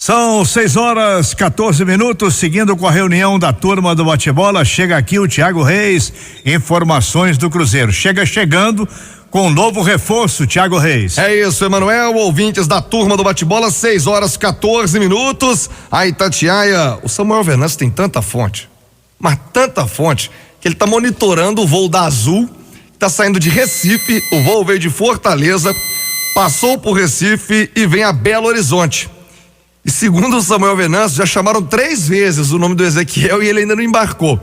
São 6h14, seguindo com a reunião da turma do bate-bola, chega aqui o Thiago Reis, informações do Cruzeiro. Chegando com um novo reforço, Thiago Reis. É isso, Emanuel, ouvintes da turma do bate-bola, 6h14. A Itatiaia, o Samuel Venâncio tem tanta fonte, mas tanta fonte, que ele tá monitorando o voo da Azul, que tá saindo de Recife, o voo veio de Fortaleza, passou por Recife e vem a Belo Horizonte. E segundo o Samuel Venâncio, já chamaram 3 vezes o nome do Ezequiel e ele ainda não embarcou.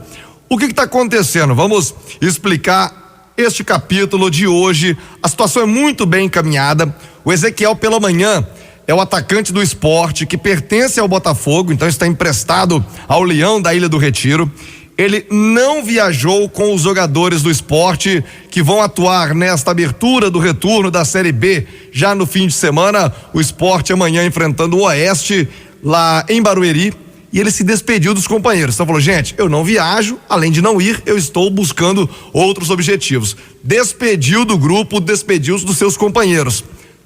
O que está acontecendo? Vamos explicar este capítulo de hoje. A situação é muito bem encaminhada. O Ezequiel, pela manhã, é o atacante do Sport, que pertence ao Botafogo, então está emprestado ao Leão da Ilha do Retiro. Ele não viajou com os jogadores do Sport que vão atuar nesta abertura do retorno da Série B já no fim de semana. O Sport amanhã enfrentando o Oeste lá em Barueri, e ele se despediu dos companheiros. Então falou: gente, eu não viajo, além de não ir, eu estou buscando outros objetivos. Despediu do grupo, despediu dos seus companheiros.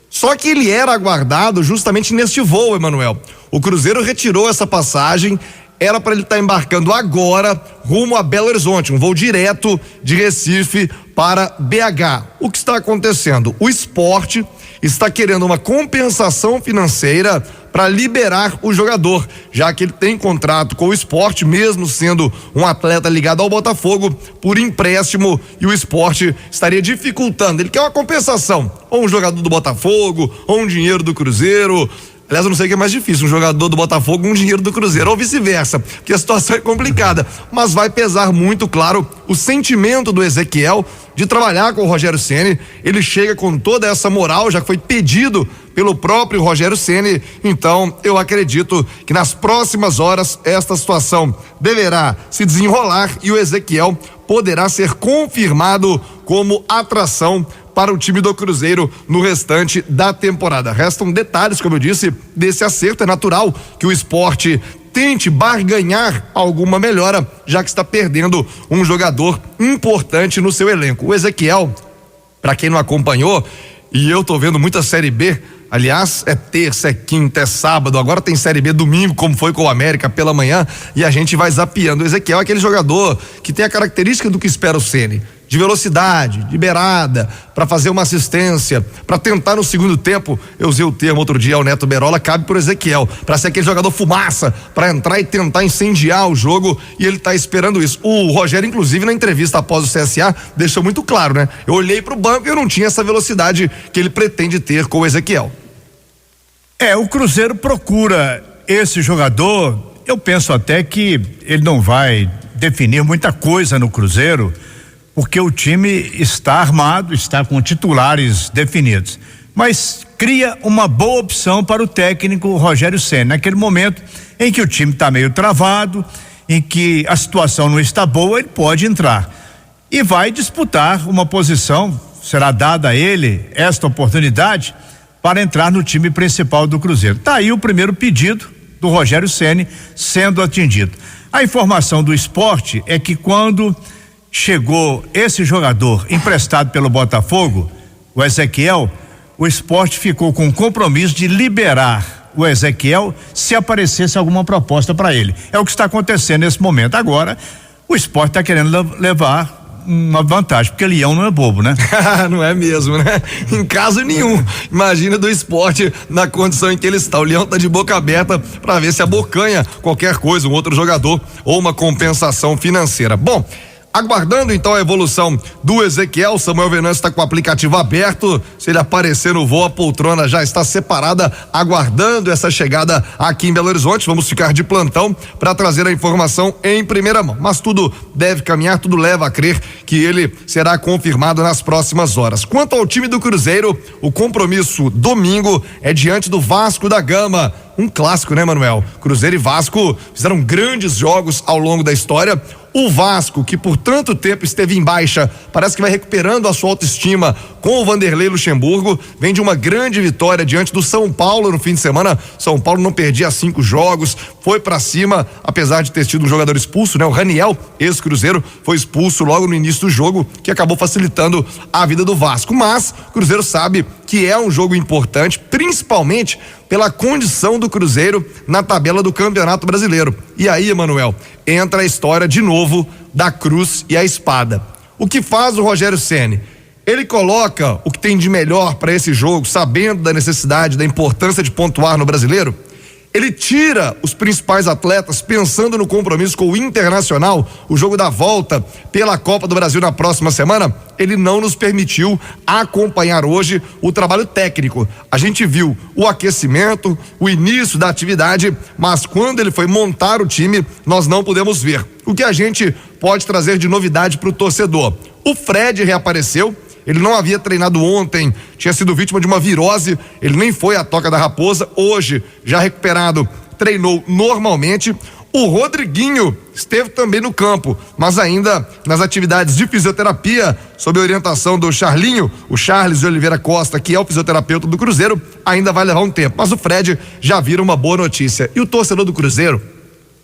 Só que ele era aguardado justamente neste voo, Emanuel. O Cruzeiro retirou essa passagem. Era para ele estar embarcando agora rumo a Belo Horizonte, um voo direto de Recife para BH. O que está acontecendo? O Sport está querendo uma compensação financeira para liberar o jogador, já que ele tem contrato com o Sport, mesmo sendo um atleta ligado ao Botafogo, por empréstimo, e o Sport estaria dificultando. Ele quer uma compensação, ou um jogador do Botafogo, ou um dinheiro do Cruzeiro. Aliás, eu não sei o que é mais difícil, um jogador do Botafogo com um dinheiro do Cruzeiro, ou vice-versa, porque a situação é complicada, mas vai pesar muito, claro, o sentimento do Ezequiel de trabalhar com o Rogério Ceni. Ele chega com toda essa moral, já que foi pedido pelo próprio Rogério Ceni. Então eu acredito que nas próximas horas esta situação deverá se desenrolar e o Ezequiel poderá ser confirmado como atração para o time do Cruzeiro no restante da temporada. Restam detalhes, como eu disse, desse acerto. É natural que o Sport tente barganhar alguma melhora, já que está perdendo um jogador importante no seu elenco. O Ezequiel, para quem não acompanhou, e eu tô vendo muita Série B, aliás, é terça, é quinta, é sábado, agora tem Série B domingo, como foi com o América pela manhã, e a gente vai zapeando. O Ezequiel é aquele jogador que tem a característica do que espera o Ceni, de velocidade, de beirada, para fazer uma assistência, para tentar no segundo tempo. Eu usei o termo outro dia, o Neto Berola, cabe pro Ezequiel, para ser aquele jogador fumaça, para entrar e tentar incendiar o jogo, e ele tá esperando isso. O Rogério, inclusive, na entrevista após o CSA, deixou muito claro, né? Eu olhei pro banco e eu não tinha essa velocidade que ele pretende ter com o Ezequiel. O Cruzeiro procura esse jogador. Eu penso até que ele não vai definir muita coisa no Cruzeiro, porque o time está armado, está com titulares definidos, mas cria uma boa opção para o técnico Rogério Ceni, naquele momento em que o time está meio travado, em que a situação não está boa, ele pode entrar e vai disputar uma posição. Será dada a ele esta oportunidade para entrar no time principal do Cruzeiro. Tá aí o primeiro pedido do Rogério Ceni sendo atendido. A informação do Sport é que quando chegou esse jogador emprestado pelo Botafogo, o Ezequiel, o Sport ficou com o compromisso de liberar o Ezequiel se aparecesse alguma proposta para ele. É o que está acontecendo nesse momento. Agora, o Sport está querendo levar uma vantagem, porque Leão não é bobo, né? Não é mesmo, né? Em caso nenhum. Imagina do Sport na condição em que ele está. O Leão está de boca aberta para ver se abocanha qualquer coisa, um outro jogador ou uma compensação financeira. Bom, aguardando então a evolução do Ezequiel, Samuel Venâncio está com o aplicativo aberto. Se ele aparecer no voo, a poltrona já está separada, aguardando essa chegada aqui em Belo Horizonte. Vamos ficar de plantão para trazer a informação em primeira mão. Mas tudo deve caminhar, tudo leva a crer que ele será confirmado nas próximas horas. Quanto ao time do Cruzeiro, o compromisso domingo é diante do Vasco da Gama. Um clássico, né, Manuel? Cruzeiro e Vasco fizeram grandes jogos ao longo da história. O Vasco, que por tanto tempo esteve em baixa, parece que vai recuperando a sua autoestima com o Vanderlei Luxemburgo, vem de uma grande vitória diante do São Paulo no fim de semana. São Paulo não perdia 5 jogos, foi pra cima, apesar de ter tido um jogador expulso, né? O Raniel, ex-Cruzeiro, foi expulso logo no início do jogo, que acabou facilitando a vida do Vasco. Mas o Cruzeiro sabe que é um jogo importante, principalmente pela condição do Cruzeiro na tabela do Campeonato Brasileiro. E aí, Emanuel, entra a história de novo da cruz e a espada. O que faz o Rogério Ceni? Ele coloca o que tem de melhor para esse jogo, sabendo da necessidade, da importância de pontuar no Brasileiro. Ele tira os principais atletas pensando no compromisso com o Internacional, o jogo da volta pela Copa do Brasil na próxima semana. Ele não nos permitiu acompanhar hoje o trabalho técnico. A gente viu o aquecimento, o início da atividade, mas quando ele foi montar o time, nós não pudemos ver. O que a gente pode trazer de novidade para o torcedor? O Fred reapareceu. Ele não havia treinado ontem, tinha sido vítima de uma virose, ele nem foi à Toca da Raposa. Hoje, já recuperado, treinou normalmente. O Rodriguinho esteve também no campo, mas ainda nas atividades de fisioterapia, sob a orientação do Charlinho, o Charles de Oliveira Costa, que é o fisioterapeuta do Cruzeiro, ainda vai levar um tempo. Mas o Fred já vira uma boa notícia. E o torcedor do Cruzeiro,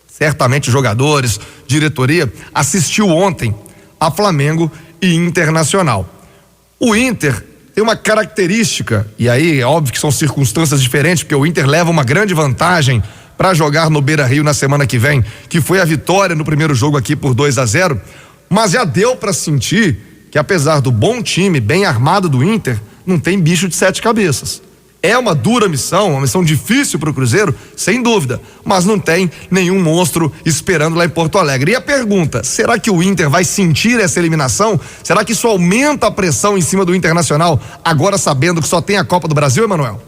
certamente jogadores, diretoria, assistiu ontem a Flamengo e Internacional. O Inter tem uma característica, e aí é óbvio que são circunstâncias diferentes, porque o Inter leva uma grande vantagem para jogar no Beira-Rio na semana que vem, que foi a vitória no primeiro jogo aqui por 2-0, mas já deu para sentir que apesar do bom time, bem armado do Inter, não tem bicho de 7 cabeças. É uma dura missão, uma missão difícil para o Cruzeiro, sem dúvida, mas não tem nenhum monstro esperando lá em Porto Alegre. E a pergunta, será que o Inter vai sentir essa eliminação? Será que isso aumenta a pressão em cima do Internacional, agora sabendo que só tem a Copa do Brasil, Emanuel?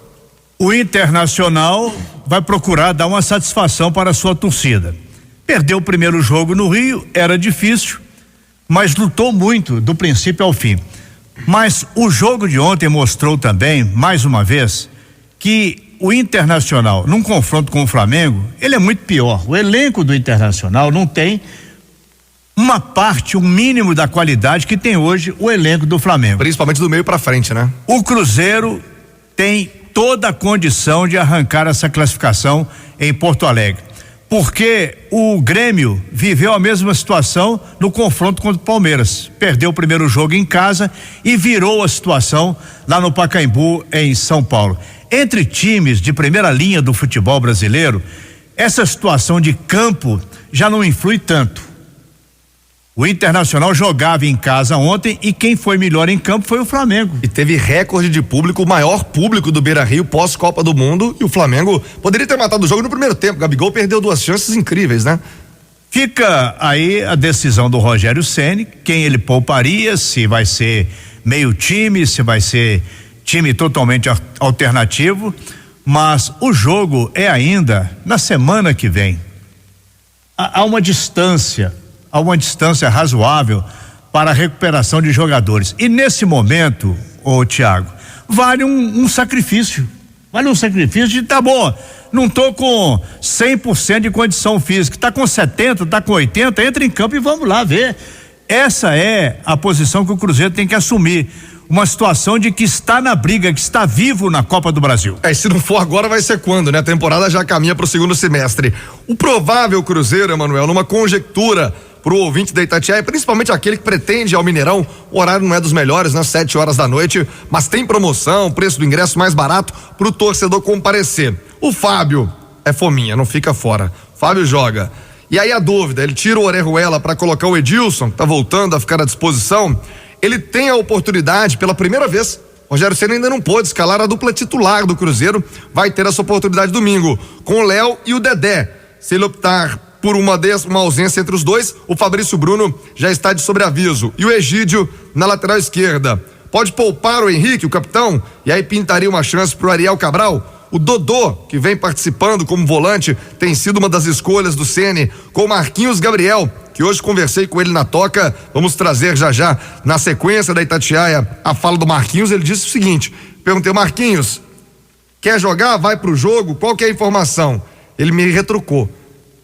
O Internacional vai procurar dar uma satisfação para a sua torcida. Perdeu o primeiro jogo no Rio, era difícil, mas lutou muito do princípio ao fim. Mas o jogo de ontem mostrou também, mais uma vez, que o Internacional, num confronto com o Flamengo, ele é muito pior. O elenco do Internacional não tem uma parte, um mínimo da qualidade que tem hoje o elenco do Flamengo. Principalmente do meio para frente, né? O Cruzeiro tem toda a condição de arrancar essa classificação em Porto Alegre. Porque o Grêmio viveu a mesma situação no confronto contra o Palmeiras. Perdeu o primeiro jogo em casa e virou a situação lá no Pacaembu, em São Paulo. Entre times de primeira linha do futebol brasileiro, essa situação de campo já não influi tanto. O Internacional jogava em casa ontem e quem foi melhor em campo foi o Flamengo. E teve recorde de público, o maior público do Beira-Rio pós-Copa do Mundo, e o Flamengo poderia ter matado o jogo no primeiro tempo. Gabigol perdeu 2 chances incríveis, né? Fica aí a decisão do Rogério Ceni, quem ele pouparia, se vai ser meio time, se vai ser time totalmente alternativo, mas o jogo é ainda na semana que vem. Há uma distância razoável para a recuperação de jogadores. E nesse momento, Thiago, vale um sacrifício. Vale um sacrifício de tá bom, não tô com 100% de condição física, tá com 70, tá com 80, entra em campo e vamos lá ver. Essa é a posição que o Cruzeiro tem que assumir. Uma situação de que está na briga, que está vivo na Copa do Brasil. E se não for agora, vai ser quando, né? A temporada já caminha para o segundo semestre. O provável Cruzeiro, Emanuel, numa conjectura pro ouvinte da Itatiaia, principalmente aquele que pretende ir ao Mineirão, o horário não é dos melhores, né? 7 horas da noite, mas tem promoção, preço do ingresso mais barato pro torcedor comparecer. O Fábio é fominha, não fica fora. Fábio joga. E aí a dúvida, ele tira o Orejuela para colocar o Edilson, que tá voltando a ficar à disposição. Ele tem a oportunidade, pela primeira vez, Rogério Ceni ainda não pôde escalar a dupla titular do Cruzeiro, vai ter essa oportunidade domingo, com o Léo e o Dedé. Se ele optar por uma ausência entre os dois, o Fabrício Bruno já está de sobreaviso. E o Egídio na lateral esquerda. Pode poupar o Henrique, o capitão, e aí pintaria uma chance pro Ariel Cabral. O Dodô, que vem participando como volante, tem sido uma das escolhas do Ceni, com o Marquinhos Gabriel, que hoje conversei com ele na toca. Vamos trazer já na sequência da Itatiaia a fala do Marquinhos. Ele disse o seguinte: perguntei, Marquinhos, quer jogar? Vai pro jogo? Qual que é a informação? Ele me retrucou: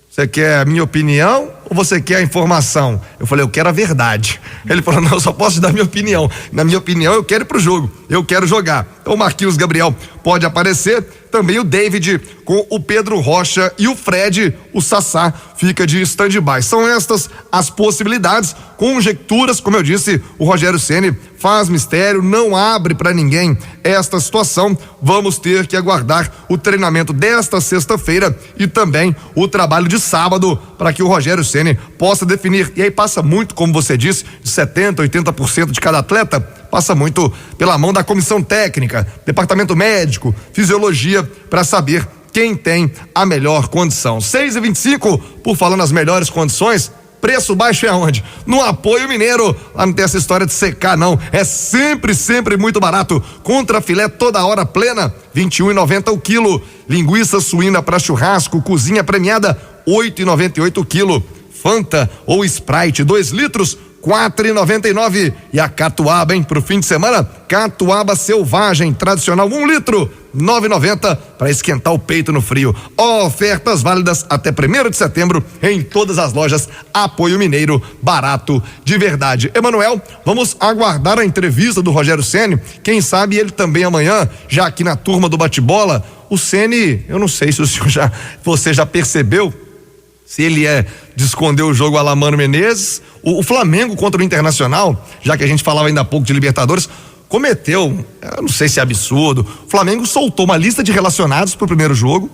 você quer a minha opinião ou você quer a informação? Eu falei: eu quero a verdade. Ele falou: não, eu só posso te dar a minha opinião. Na minha opinião, eu quero ir pro jogo, eu quero jogar. Então o Marquinhos Gabriel pode aparecer. também o David com o Pedro Rocha e o Fred, o Sassá, fica de stand-by. São estas as possibilidades, conjecturas, como eu disse, o Rogério Ceni faz mistério, não abre para ninguém esta situação. Vamos ter que aguardar o treinamento desta sexta-feira e também o trabalho de sábado para que o Rogério Ceni possa definir. E aí passa muito, como você disse, de 70%, 80% de cada atleta, passa muito pela mão da comissão técnica, departamento médico, fisiologia, para saber quem tem a melhor condição. 6h25, por falar nas melhores condições, preço baixo é aonde? No Apoio Mineiro. Lá não tem essa história de secar, não. É sempre muito barato. Contra filé toda hora plena, R$21,90 o quilo. Linguiça suína para churrasco, cozinha premiada, R$8,98 o quilo. Fanta ou Sprite, 2 litros, R$4,99. E a catuaba, hein? Pro fim de semana, catuaba selvagem, tradicional, 1 litro, R$9,90 para esquentar o peito no frio. Ofertas válidas até 1º de setembro em todas as lojas Apoio Mineiro, barato de verdade. Emanuel, vamos aguardar a entrevista do Rogério Ceni, quem sabe ele também amanhã, já aqui na turma do bate-bola. O Ceni, eu não sei se você já percebeu se ele de esconder o jogo à la Mano Menezes. O Flamengo contra o Internacional, já que a gente falava ainda há pouco de Libertadores, cometeu, eu não sei se é absurdo, o Flamengo soltou uma lista de relacionados pro primeiro jogo,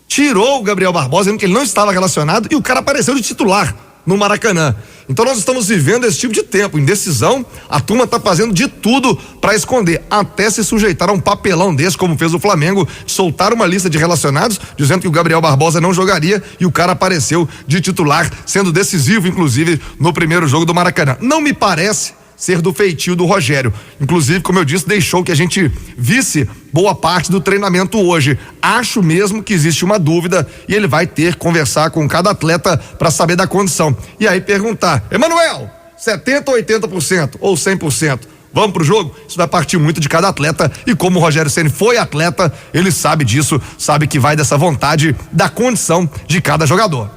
tirou o Gabriel Barbosa, dizendo que ele não estava relacionado, e o cara apareceu de titular no Maracanã. Então nós estamos vivendo esse tipo de tempo, indecisão, a turma tá fazendo de tudo para esconder, até se sujeitar a um papelão desse, como fez o Flamengo, soltar uma lista de relacionados, dizendo que o Gabriel Barbosa não jogaria, e o cara apareceu de titular, sendo decisivo, inclusive, no primeiro jogo do Maracanã. Não me parece ser do feitio do Rogério. Inclusive, como eu disse, deixou que a gente visse boa parte do treinamento hoje. Acho mesmo que existe uma dúvida e ele vai ter que conversar com cada atleta para saber da condição. E aí perguntar: Emanuel, 70% ou 80% ou 100%? Vamos pro jogo? Isso vai partir muito de cada atleta, e como o Rogério Ceni foi atleta, ele sabe disso, sabe que vai dessa vontade, da condição de cada jogador.